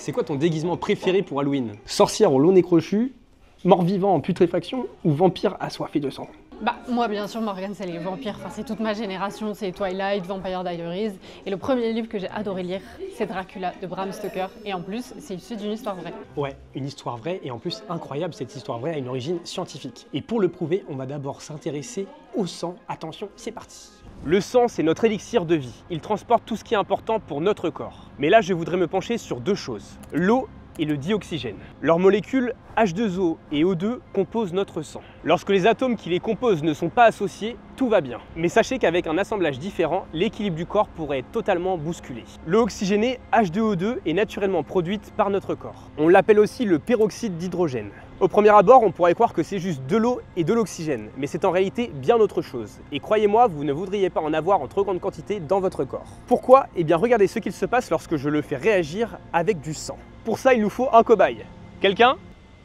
C'est quoi ton déguisement préféré pour Halloween? Sorcière au long nez crochu, mort-vivant en putréfaction ou vampire assoiffé de sang? Bah, moi, bien sûr, Morgane, c'est les vampires. Enfin, c'est toute ma génération, c'est Twilight, Vampire Diaries. Et le premier livre que j'ai adoré lire, c'est Dracula de Bram Stoker. Et en plus, c'est issu d'une histoire vraie. Ouais, une histoire vraie et en plus incroyable, cette histoire vraie a une origine scientifique. Et pour le prouver, on va d'abord s'intéresser au sang. Attention, c'est parti. Le sang, c'est notre élixir de vie. Il transporte tout ce qui est important pour notre corps. Mais là, je voudrais me pencher sur deux choses. L'eau et le dioxygène. Leurs molécules H2O et O2 composent notre sang. Lorsque les atomes qui les composent ne sont pas associés, tout va bien. Mais sachez qu'avec un assemblage différent, l'équilibre du corps pourrait être totalement bousculé. L'eau oxygénée H2O2 est naturellement produite par notre corps. On l'appelle aussi le peroxyde d'hydrogène. Au premier abord, on pourrait croire que c'est juste de l'eau et de l'oxygène, mais c'est en réalité bien autre chose. Et croyez-moi, vous ne voudriez pas en avoir en trop grande quantité dans votre corps. Pourquoi? Eh bien, regardez ce qu'il se passe lorsque je le fais réagir avec du sang. Pour ça, il nous faut un cobaye. Quelqu'un?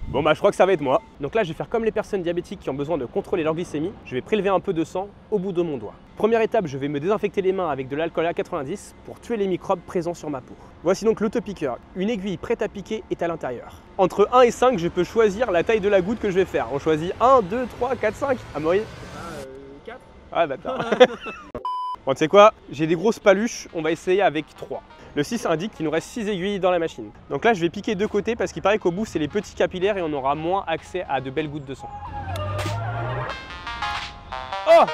Bon bah je crois que ça va être moi. Donc là je vais faire comme les personnes diabétiques qui ont besoin de contrôler leur glycémie. Je vais prélever un peu de sang au bout de mon doigt. Première étape, je vais me désinfecter les mains avec de l'alcool A90 pour tuer les microbes présents sur ma peau. Voici donc l'autopiqueur. Une aiguille prête à piquer est à l'intérieur. Entre 1 et 5, je peux choisir la taille de la goutte que je vais faire. On choisit 1, 2, 3, 4, 5. Amaury? 4. Ah bâtard. Bon tu sais quoi? J'ai des grosses paluches, on va essayer avec 3. Le 6 indique qu'il nous reste 6 aiguilles dans la machine. Donc là, je vais piquer de côté parce qu'il paraît qu'au bout, c'est les petits capillaires et on aura moins accès à de belles gouttes de sang. Oh!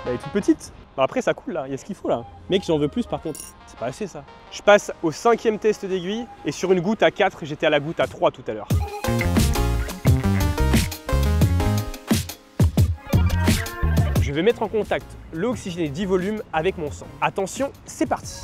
Elle est toute petite. Bon, après, ça coule là, il y a ce qu'il faut là. Mec, j'en veux plus par contre. C'est pas assez ça. Je passe au 5e test d'aiguille et sur une goutte à 4, j'étais à la goutte à 3 tout à l'heure. Je vais mettre en contact l'eau oxygénée 10 volumes avec mon sang. Attention, c'est parti!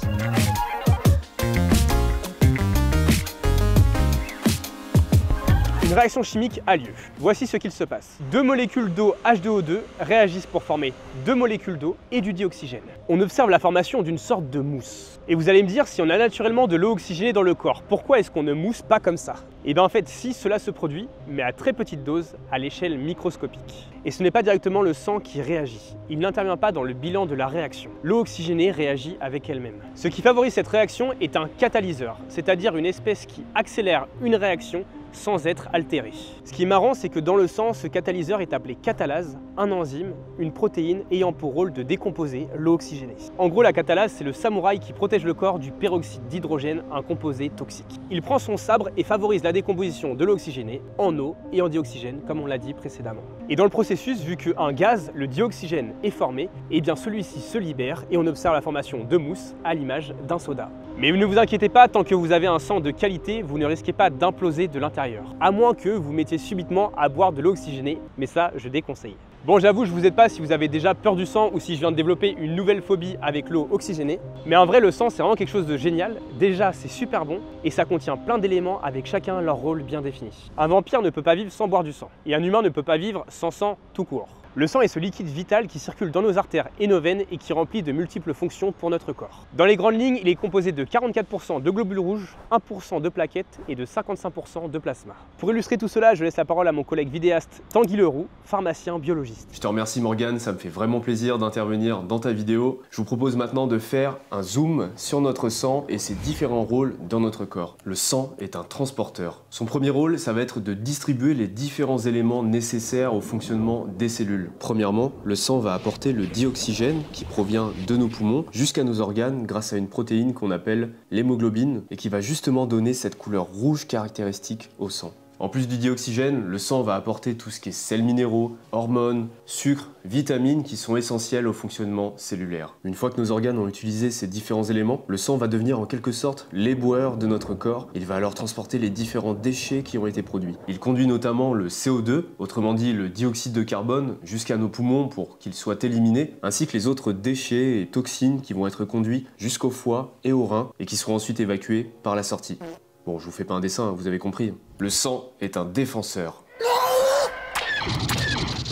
Une réaction chimique a lieu. Voici ce qu'il se passe. Deux molécules d'eau H2O2 réagissent pour former deux molécules d'eau et du dioxygène. On observe la formation d'une sorte de mousse. Et vous allez me dire, si on a naturellement de l'eau oxygénée dans le corps, pourquoi est-ce qu'on ne mousse pas comme ça? Et bien en fait, si cela se produit, mais à très petite dose, à l'échelle microscopique. Et ce n'est pas directement le sang qui réagit. Il n'intervient pas dans le bilan de la réaction. L'eau oxygénée réagit avec elle-même. Ce qui favorise cette réaction est un catalyseur, c'est-à-dire une espèce qui accélère une réaction sans être altéré. Ce qui est marrant, c'est que dans le sang, ce catalyseur est appelé catalase, un enzyme, une protéine ayant pour rôle de décomposer l'eau oxygénée. En gros, la catalase, c'est le samouraï qui protège le corps du peroxyde d'hydrogène, un composé toxique. Il prend son sabre et favorise la décomposition de l'eau oxygénée en eau et en dioxygène, comme on l'a dit précédemment. Et dans le processus, vu qu'un gaz, le dioxygène, est formé, eh bien celui-ci se libère et on observe la formation de mousse à l'image d'un soda. Mais ne vous inquiétez pas, tant que vous avez un sang de qualité, vous ne risquez pas d'imploser de l'intérieur. À moins que vous mettiez subitement à boire de l'eau oxygénée, mais ça, je déconseille. Bon, j'avoue, je vous aide pas si vous avez déjà peur du sang ou si je viens de développer une nouvelle phobie avec l'eau oxygénée. Mais en vrai, le sang, c'est vraiment quelque chose de génial. Déjà, c'est super bon et ça contient plein d'éléments avec chacun leur rôle bien défini. Un vampire ne peut pas vivre sans boire du sang. Et un humain ne peut pas vivre sans sang tout court. Le sang est ce liquide vital qui circule dans nos artères et nos veines et qui remplit de multiples fonctions pour notre corps. Dans les grandes lignes, il est composé de 44% de globules rouges, 1% de plaquettes et de 55% de plasma. Pour illustrer tout cela, je laisse la parole à mon collègue vidéaste Tanguy Leroux, pharmacien biologiste. Je te remercie Morgane, ça me fait vraiment plaisir d'intervenir dans ta vidéo. Je vous propose maintenant de faire un zoom sur notre sang et ses différents rôles dans notre corps. Le sang est un transporteur. Son premier rôle, ça va être de distribuer les différents éléments nécessaires au fonctionnement des cellules. Premièrement, le sang va apporter le dioxygène qui provient de nos poumons jusqu'à nos organes grâce à une protéine qu'on appelle l'hémoglobine et qui va justement donner cette couleur rouge caractéristique au sang. En plus du dioxygène, le sang va apporter tout ce qui est sels minéraux, hormones, sucres, vitamines qui sont essentiels au fonctionnement cellulaire. Une fois que nos organes ont utilisé ces différents éléments, le sang va devenir en quelque sorte l'éboueur de notre corps. Il va alors transporter les différents déchets qui ont été produits. Il conduit notamment le CO2, autrement dit le dioxyde de carbone, jusqu'à nos poumons pour qu'ils soient éliminés, ainsi que les autres déchets et toxines qui vont être conduits jusqu'au foie et aux reins et qui seront ensuite évacués par la sortie. Bon, je vous fais pas un dessin, vous avez compris. Le sang est un défenseur.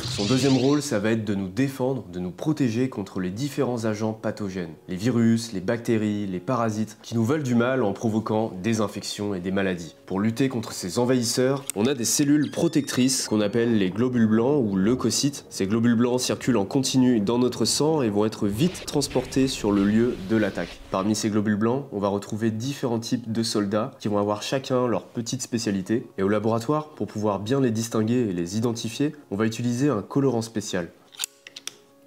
Son deuxième rôle, ça va être de nous défendre, de nous protéger contre les différents agents pathogènes. Les virus, les bactéries, les parasites, qui nous veulent du mal en provoquant des infections et des maladies. Pour lutter contre ces envahisseurs, on a des cellules protectrices qu'on appelle les globules blancs ou leucocytes. Ces globules blancs circulent en continu dans notre sang et vont être vite transportés sur le lieu de l'attaque. Parmi ces globules blancs, on va retrouver différents types de soldats qui vont avoir chacun leur petite spécialité. Et au laboratoire, pour pouvoir bien les distinguer et les identifier, on va utiliser un colorant spécial.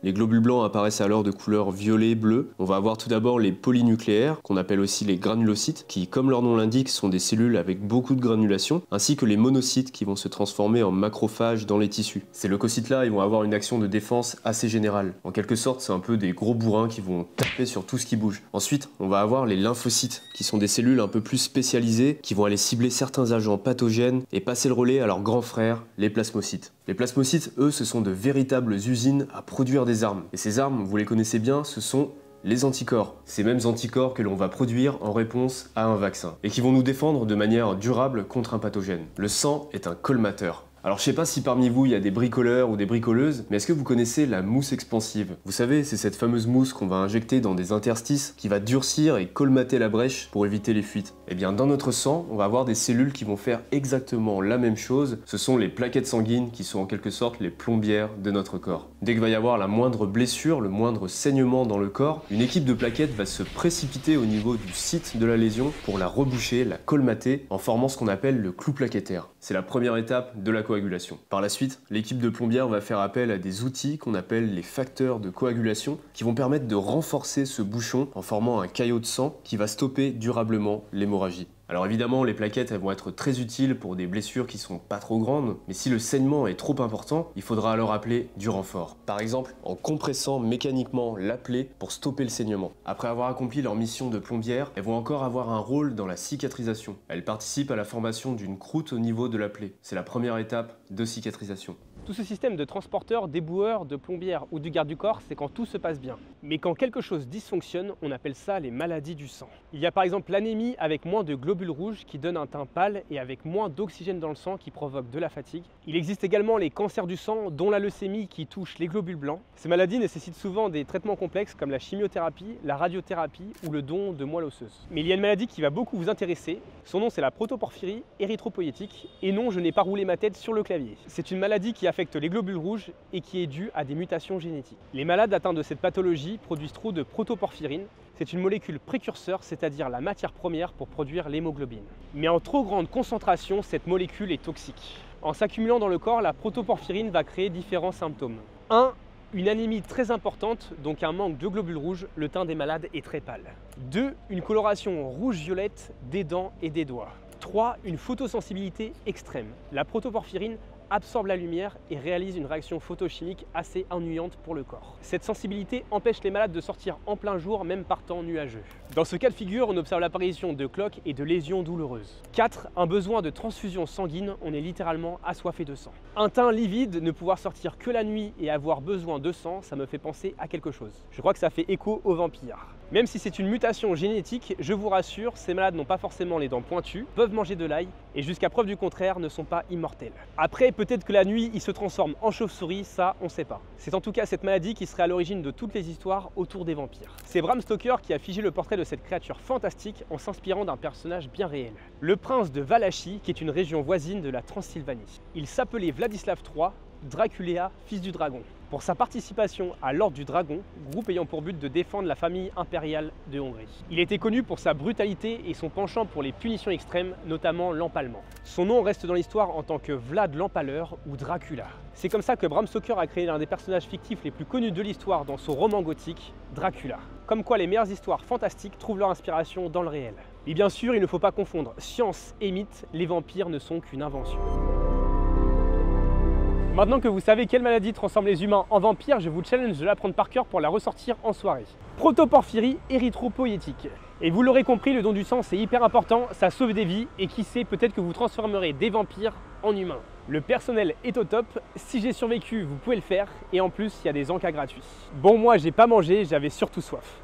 Les globules blancs apparaissent alors de couleur violet-bleu. On va avoir tout d'abord les polynucléaires, qu'on appelle aussi les granulocytes, qui, comme leur nom l'indique, sont des cellules avec beaucoup de granulation, ainsi que les monocytes qui vont se transformer en macrophages dans les tissus. Ces leucocytes-là, ils vont avoir une action de défense assez générale. En quelque sorte, c'est un peu des gros bourrins qui vont taper sur tout ce qui bouge. Ensuite, on va avoir les lymphocytes, qui sont des cellules un peu plus spécialisées, qui vont aller cibler certains agents pathogènes et passer le relais à leurs grands frères, les plasmocytes. Les plasmocytes, eux, ce sont de véritables usines à produire des armes. Et ces armes, vous les connaissez bien, ce sont les anticorps. Ces mêmes anticorps que l'on va produire en réponse à un vaccin. Et qui vont nous défendre de manière durable contre un pathogène. Le sang est un colmateur. Alors je sais pas si parmi vous il y a des bricoleurs ou des bricoleuses, mais est-ce que vous connaissez la mousse expansive? Vous savez, c'est cette fameuse mousse qu'on va injecter dans des interstices qui va durcir et colmater la brèche pour éviter les fuites. Et bien dans notre sang, on va avoir des cellules qui vont faire exactement la même chose. Ce sont les plaquettes sanguines qui sont en quelque sorte les plombières de notre corps. Dès qu'il va y avoir la moindre blessure, le moindre saignement dans le corps, une équipe de plaquettes va se précipiter au niveau du site de la lésion pour la reboucher, la colmater en formant ce qu'on appelle le clou plaquettaire. C'est la première étape de la coagulation. Par la suite, l'équipe de plombières va faire appel à des outils qu'on appelle les facteurs de coagulation qui vont permettre de renforcer ce bouchon en formant un caillot de sang qui va stopper durablement l'hémorragie. Alors évidemment, les plaquettes elles vont être très utiles pour des blessures qui sont pas trop grandes, mais si le saignement est trop important, il faudra alors appeler du renfort. Par exemple, en compressant mécaniquement la plaie pour stopper le saignement. Après avoir accompli leur mission de plombière, elles vont encore avoir un rôle dans la cicatrisation. Elles participent à la formation d'une croûte au niveau de la plaie. C'est la première étape de cicatrisation. Tout ce système de transporteur, d'éboueur, de plombière ou du garde du corps, c'est quand tout se passe bien. Mais quand quelque chose dysfonctionne, on appelle ça les maladies du sang. Il y a par exemple l'anémie avec moins de globules rouges qui donne un teint pâle et avec moins d'oxygène dans le sang qui provoque de la fatigue. Il existe également les cancers du sang, dont la leucémie qui touche les globules blancs. Ces maladies nécessitent souvent des traitements complexes comme la chimiothérapie, la radiothérapie ou le don de moelle osseuse. Mais il y a une maladie qui va beaucoup vous intéresser. Son nom c'est la protoporphyrie érythropoïétique. Et non, je n'ai pas roulé ma tête sur le clavier. C'est une maladie qui affecte les globules rouges et qui est due à des mutations génétiques. Les malades atteints de cette pathologie produisent trop de protoporphyrine. C'est une molécule précurseur, c'est-à-dire la matière première pour produire l'hémoglobine. Mais en trop grande concentration, cette molécule est toxique. En s'accumulant dans le corps, la protoporphyrine va créer différents symptômes. 1. Une anémie très importante, donc un manque de globules rouges, le teint des malades est très pâle. 2. Une coloration rouge-violette des dents et des doigts. 3. Une photosensibilité extrême. La protoporphyrine absorbe la lumière et réalise une réaction photochimique assez ennuyante pour le corps. Cette sensibilité empêche les malades de sortir en plein jour, même par temps nuageux. Dans ce cas de figure, on observe l'apparition de cloques et de lésions douloureuses. 4. Un besoin de transfusion sanguine, on est littéralement assoiffé de sang. Un teint livide, ne pouvoir sortir que la nuit et avoir besoin de sang, ça me fait penser à quelque chose. Je crois que ça fait écho aux vampires. Même si c'est une mutation génétique, je vous rassure, ces malades n'ont pas forcément les dents pointues, peuvent manger de l'ail et jusqu'à preuve du contraire ne sont pas immortels. Après, peut-être que la nuit, ils se transforment en chauve-souris, ça on sait pas. C'est en tout cas cette maladie qui serait à l'origine de toutes les histoires autour des vampires. C'est Bram Stoker qui a figé le portrait de cette créature fantastique en s'inspirant d'un personnage bien réel. Le prince de Valachie, qui est une région voisine de la Transylvanie. Il s'appelait Vladislav III, Dracula, fils du dragon. Pour sa participation à l'Ordre du Dragon, groupe ayant pour but de défendre la famille impériale de Hongrie. Il était connu pour sa brutalité et son penchant pour les punitions extrêmes, notamment l'empalement. Son nom reste dans l'histoire en tant que Vlad l'Empaleur ou Dracula. C'est comme ça que Bram Stoker a créé l'un des personnages fictifs les plus connus de l'histoire dans son roman gothique, Dracula. Comme quoi les meilleures histoires fantastiques trouvent leur inspiration dans le réel. Et bien sûr, il ne faut pas confondre science et mythe, les vampires ne sont qu'une invention. Maintenant que vous savez quelle maladie transforme les humains en vampires, je vous challenge de l'apprendre par cœur pour la ressortir en soirée. Protoporphyrie érythropoïétique. Et vous l'aurez compris, le don du sang c'est hyper important, ça sauve des vies et qui sait, peut-être que vous transformerez des vampires en humains. Le personnel est au top, si j'ai survécu vous pouvez le faire et en plus il y a des encas gratuits. Bon moi j'ai pas mangé, j'avais surtout soif.